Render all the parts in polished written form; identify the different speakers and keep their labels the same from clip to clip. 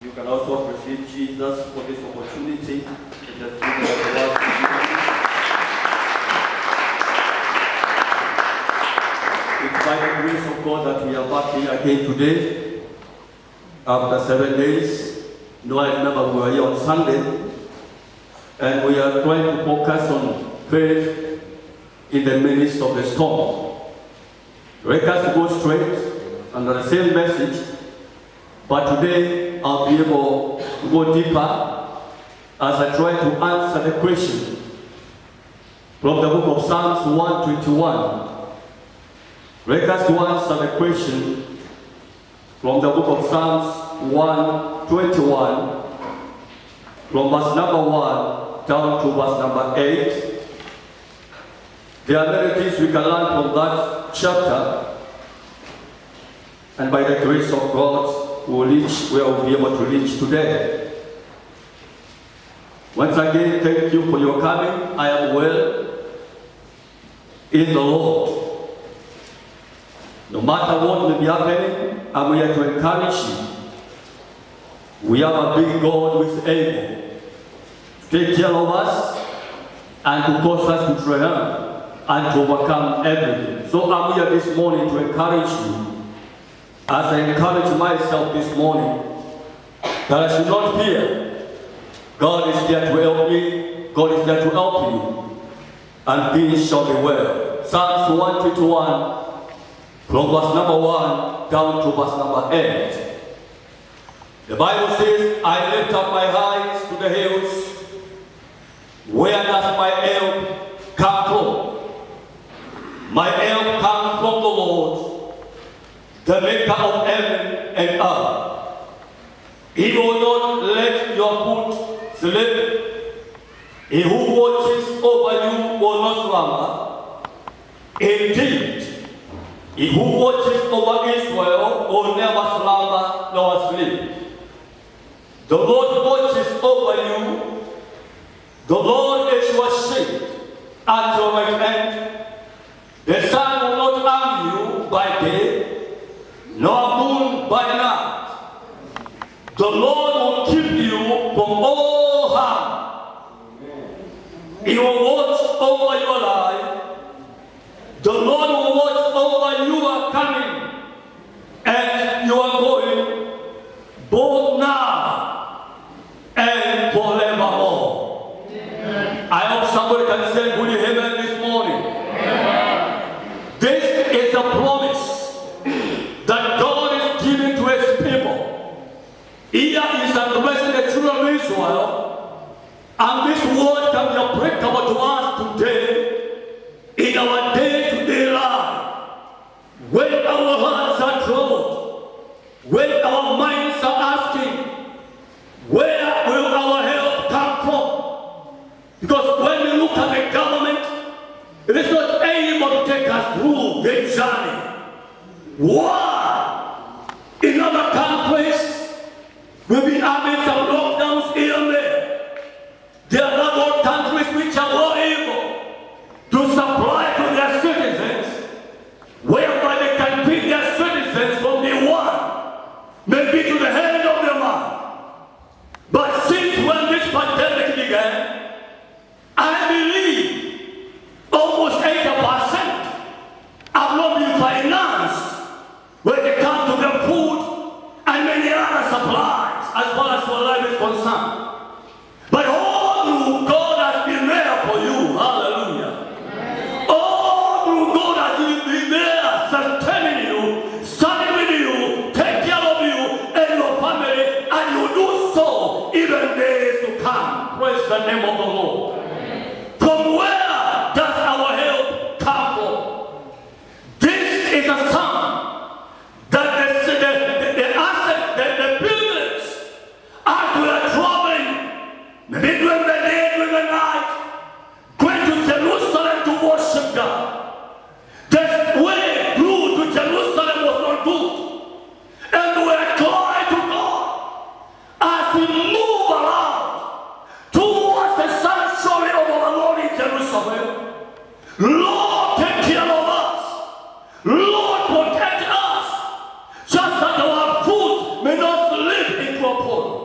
Speaker 1: You can also appreciate Jesus for this opportunity. It has given us the word to you. It's by the grace of God that we are back here again today after 7 days. No, I remember we were here on Sunday, and we are trying to focus on faith in the midst of the storm. Let us go straight under the same message, but today I'll be able to go deeper as I try to answer the question from the book of Psalms 121. Let us to answer the question from the book of Psalms 121, from verse number 1 down to verse number 8. There are many things we can learn from that chapter, and by the grace of God, we will reach where we'll be able to reach today. Once again, thank you for your coming. I am well in the Lord. No matter what may be happening, I'm here to encourage you. We have a big God who is able to take care of us and to cause us to triumph and to overcome everything. So I'm here this morning to encourage you, as I encourage myself this morning, that I should not fear. God is there to help me. God is there to help you, and things shall be well. Psalms 121, from verse number 1 down to verse number 8. The Bible says, I lift up my eyes to the hills. Where does my help come from? My help comes from the Lord, the maker of heaven and earth. He will not let your foot slip. He who watches over you will not slumber. Indeed, he who watches over Israel will never slumber nor sleep. The Lord watches over you. The Lord is your shade at your right hand. The sun will not harm you by day, nor moon by night. The Lord will keep you from all harm. He will watch over your life. The Lord will watch over your coming and your going, both now and forevermore. Amen. I hope somebody can say good amen this morning. Amen. This is a promise that God is giving to his people. Here is addressing the children of Israel, and this word can be applicable to us today in our day-to-day life. When our hearts are troubled, when our minds are asking, where will our help come from? Because when we look at the government, it is not able to take us through the journey. Why? In other countries, we've been having some lockdowns here and there. There are other countries which are more able to supply to their citizens, whereby they can feed their citizens from the one, maybe to the end of the month. But since when this pandemic began, I believe almost 80% have not been financed when they come to the food and many other supplies as far as your life is concerned. But all through, God has been there for you. Hallelujah. All through, God has been there, sustaining you, standing with you, take care of you and your family, and you do so even days to come. Praise the name of the Lord. From where does our help come from? This is a sign that the pilgrims, as we are traveling, maybe during the day, during the night, going to Jerusalem to worship God. The way through to Jerusalem was not good. And we are crying to God as we move around towards the sanctuary of our Lord in Jerusalem. Lord, take care of us. Lord, protect us. Just that our foot may not slip into a pond.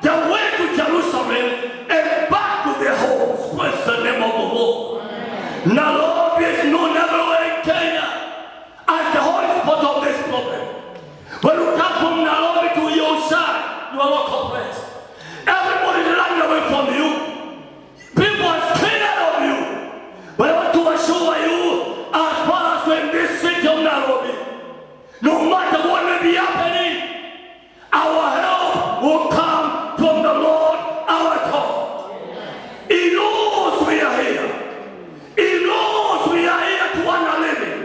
Speaker 1: their way to Jerusalem and back to their homes. Praise the name of the Lord. Nairobi is known everywhere in Kenya as the hotspot of this problem. When you come from Nairobi to your side, you are not compressed. Everybody is running away from you. People are scared of you. But I want to assure you, as far as we're in this city of Nairobi, no matter what may be happening, our help will come from the Lord our God. He knows we are here. He knows we are here to earn a living.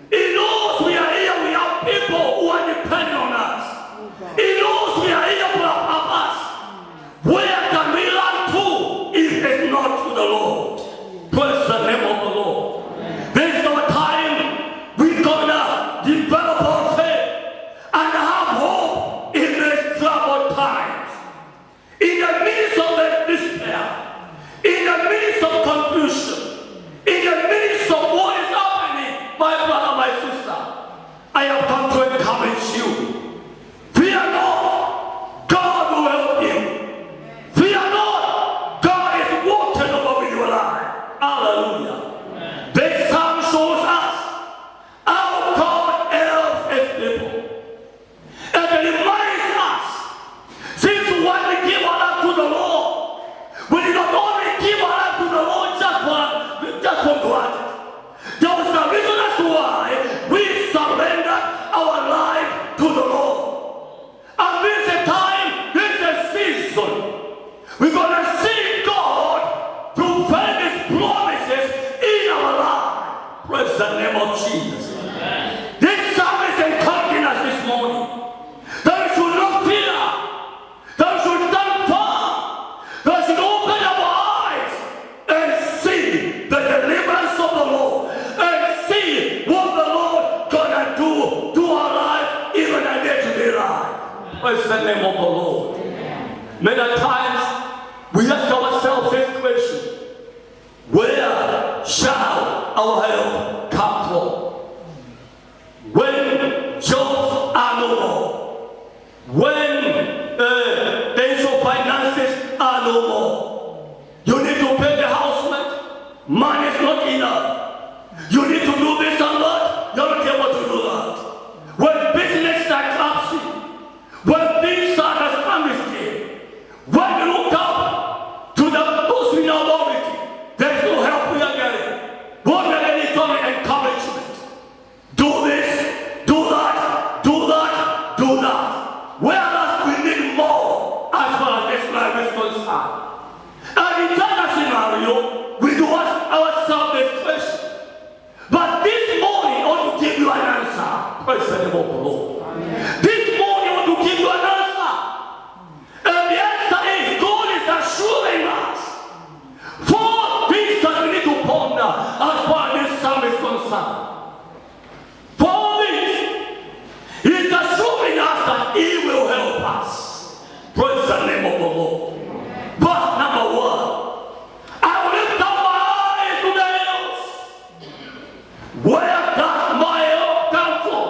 Speaker 1: He knows we are here. We have people who are depending on us. He knows we are here for a purpose. Where can we run to if it's not to the Lord? Praise the name of the Lord. There is no time we're gonna develop our faith and have hope in these troubled times. In the midst of the despair, in the midst of confusion, in the midst of what is happening, my brother, my sister, I have come to encourage you. Fear not, God will help you. Fear not, God is watching over your life. Hallelujah. This psalm shows us how God helps his people. And it reminds us, since when we give our life to the Lord, we did not only give our life to the Lord just for granted. There was a reason as to why we surrendered our life to the Lord. And this is a time, this is a season. We're going to see God fulfill His promises in our life. Praise the name of Jesus. Amen. This psalm is encouraging us this morning that we should not fear, that we should stand firm, that we should open our eyes and see the deliverance of the Lord and see what the Lord gonna do to our life, even a day-to-day life. Praise the name of the Lord. Many times we ask ourselves this question: where shall our help come from? When jobs are no more, when the issue of finances are no more, you need to pay the house rent, money is not enough. You need to do this and that, you're not able to do that. When business are collapsing, when things are as amnesty, when you look up to those in authority, there's no help we are getting. What we are getting is only encouragement. Do this, do that, do that, do that. Whereas we need more as far as this life is concerned. And in that scenario, we do ask ourselves this question. But this morning, I want to give you an answer. Praise the name of the Lord. Amen. This morning, I want to give you an answer. And the answer is God is assuring us four things that we need to ponder as far as this psalm is concerned. Four things. He is assuring us that He will help us. Praise the name of the Lord. Verse number 1. I will lift up my eyes to the hills. Where does my help come from?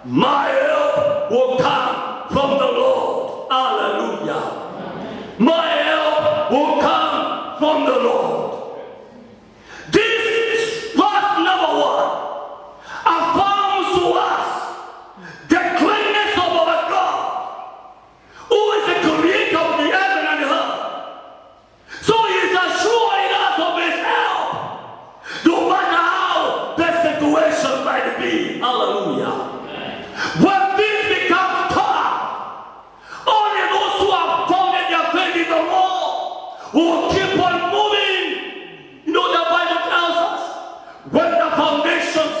Speaker 1: My help will come from the Lord. Hallelujah. My help will come from the Lord. This verse number 1 affirms to us the greatness of our God, who is the creator of the heaven and the earth. So he is assuring us of his help, no matter how the situation might be. Hallelujah. When this becomes tough, only those who have founded their faith in the Lord will keep on moving. You know, the Bible tells us, when the foundations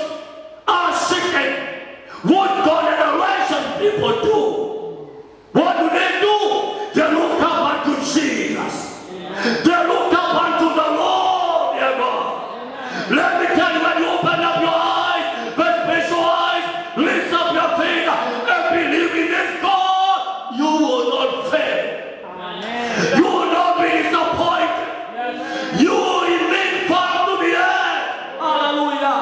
Speaker 1: are shaken, what God and the righteous people do? What do? They look up unto Jesus. They look up unto the Lord, their God. Let me tell you, when you open up your eyes, the spiritual eyes, lift up your faith and believe in this God, you will not fail. Amen. You will not be disappointed. Yes. You will remain firm to the end. Hallelujah.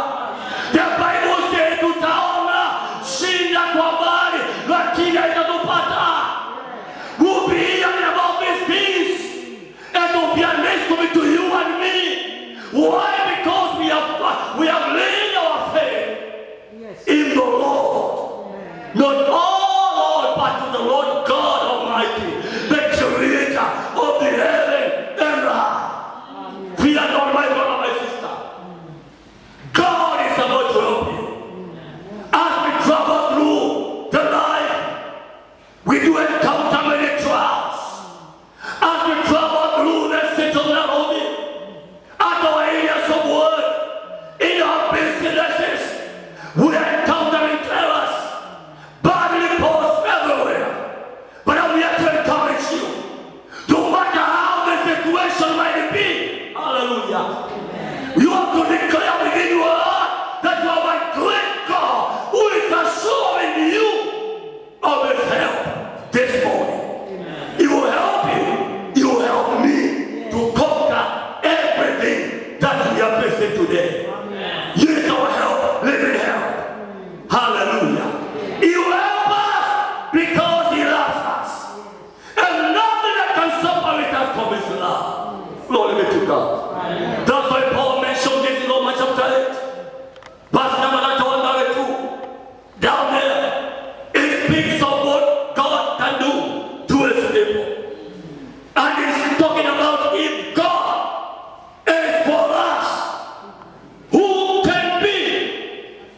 Speaker 1: The Bible says tutaona shinda kwa mbali, lakini haitatupata. We'll be hearing about these things, and it will be a mystery to you and me. Why? Because we have laid our faith in the Lord. Not all, Lord, but to the Lord God Almighty, the creator of the heaven and earth. Fear not, my brother, my sister. God is about to help you. As we travel through the life, we do encounter many trials. As we travel through the city of Nairobi, at our areas of work, in our businesses, we are encountering terrors, bad reports everywhere. But I'm here to encourage you, no matter how the situation might be, hallelujah, you have to declare within your heart that you have a great God who is assuring you of his help this morning. He will help you. He will help me to conquer everything that we are facing today. He is our help, living help. Hallelujah. He will help us because he loves us. And nothing that can separate us from his love. Glory be to God. That's why Paul mentioned this in Romans chapter 8. Verse number 2. Down there, it speaks of what God can do to his people. And it's talking about if God is for us, who can be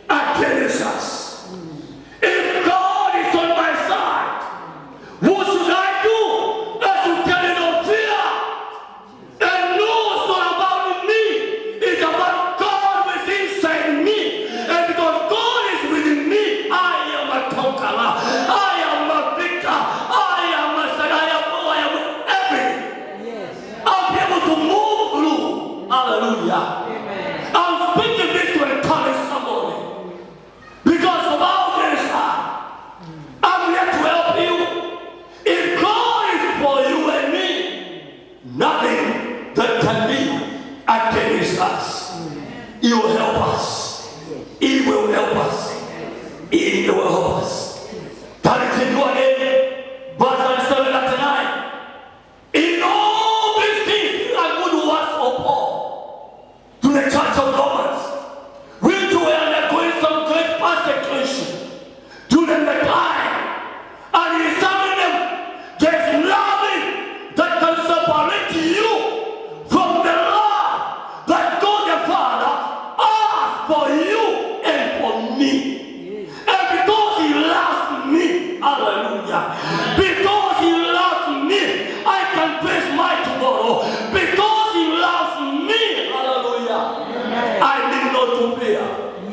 Speaker 1: against us? If God is on my side, what should I do? I should carry no fear. And know it's not about me. It's about God within inside me. And because God is within me, I am a conqueror. I am a victor. I am everything. I'll be able to move through. Hallelujah. I'm speaking this to encourage somebody. Because of all this, I'm here to help you. If God is for you and me, nothing that can be against us. He will help us. He will help us. He will help us. That is in your name. Verse 7 and 9. In all these things, are good words of Paul to the church of Romans, which were undergoing some great persecution during the time, and he examined them. There's nothing that can separate you from the love that God the Father has for you and for me. And because he loves me, hallelujah, because he loves me, I can face my tomorrow. Because he loves me, hallelujah, I need not to fear.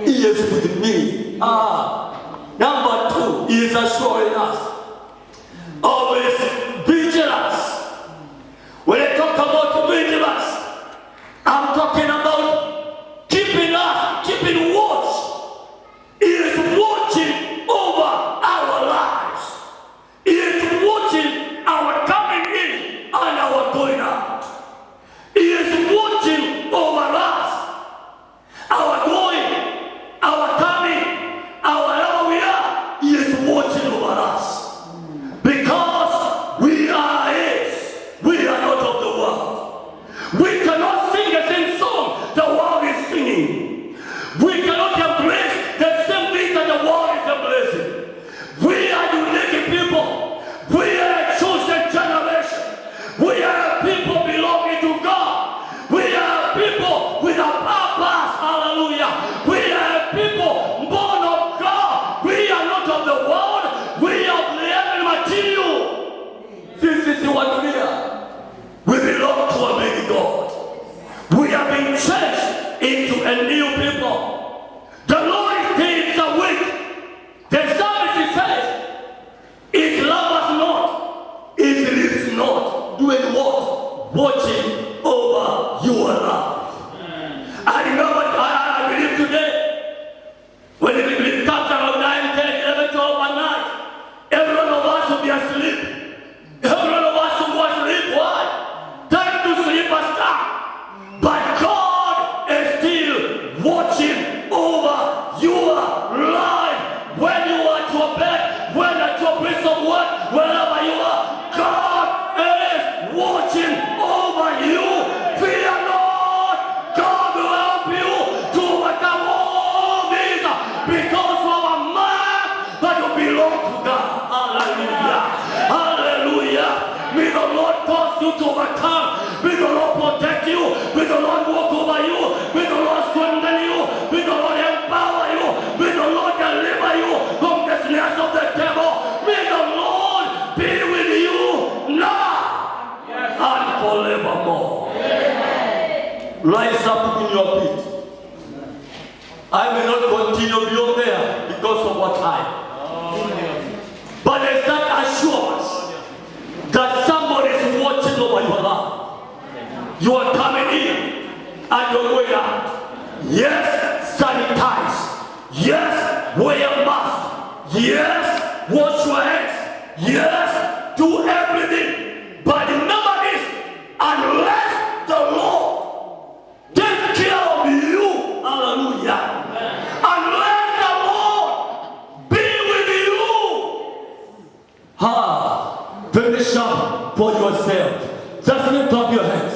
Speaker 1: He is with me. Number 2, he is assuring us of his vigilance. When I talk about vigilance, I'm talking about keeping us, keeping watch. He is watching over our lives. He is watching our coming in and our going out. He is watching over us, our going, our coming, our how we are. at your bed, when at your place of work, wherever you are, God is watching over you. Fear not. God will help you to overcome all these because of a man that you belong to God. Hallelujah. Hallelujah. May the Lord cause you to overcome. May the Lord protect you. May the Lord walk over you. May the Lord strengthen you. May the Lord empower you. May the Lord deliver you from the snares of the devil. May the Lord be with you now and forevermore. Rise up in your feet. I may not continue beyond there because of what time. But there's that assurance that somebody is watching over your life. You are coming in and you're going out. Yes, sanitize. Yes, wear a mask. Yes, wash your hands. Yes, do everything. But remember this, unless the Lord takes care of you, hallelujah. Unless the Lord be with you, finish up for yourself. Just lift up your hands.